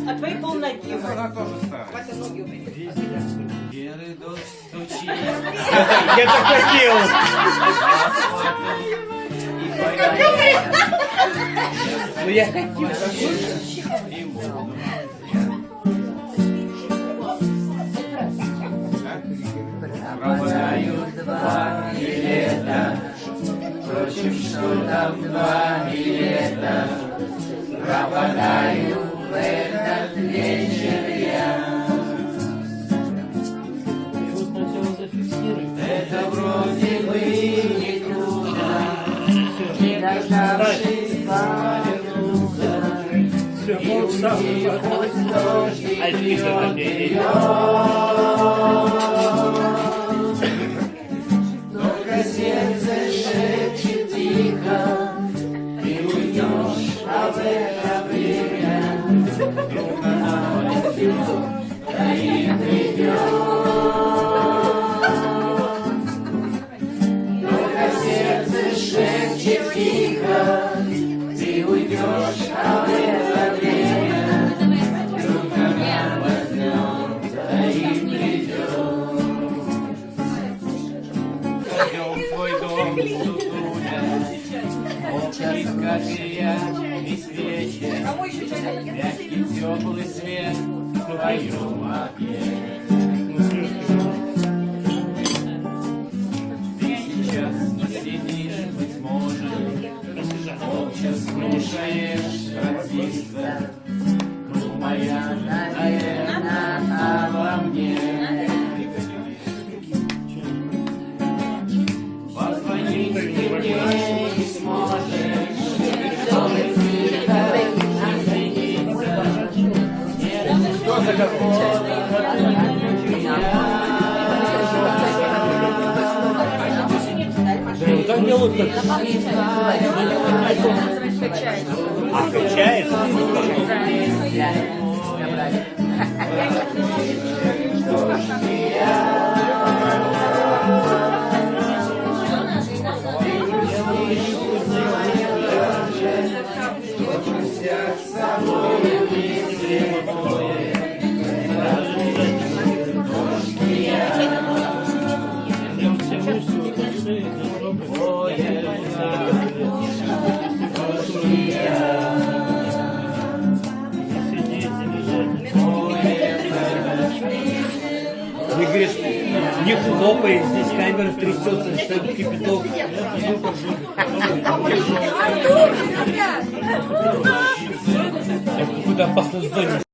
А твои полноте. Она тоже старая. Веры дождь стучит, Я так хотел. и поет, Ну я хотел. и буду. Пропадают два билета, впрочем, что там два билета, пропадаю в этот вечер я. Это вроде бы не трудно, не дождавшись повернуться, и уйти хоть дождь и только сердце шепчет тихо, ты уйдешь, а в это время вдруг она возьмет, да и придет. Только сердце шепчет тихо, ты уйдешь, а в это время вдруг она возьмет, да и придет. Пойдем в твой дом, Сутуля, молча скажи весь вечер, мягкий теплый свет в твоем окне. Ты сейчас сидишь, быть может, молча слушаешь артиста, думая, наверное, обо мне. Позвонить ты мне не сможешь, чтобы тихо извиниться. Кто Ну так делают как. А качается? Мне говорят, не хлопает, здесь камера трясется, что это кипяток. Я в какой-то опасной зоне.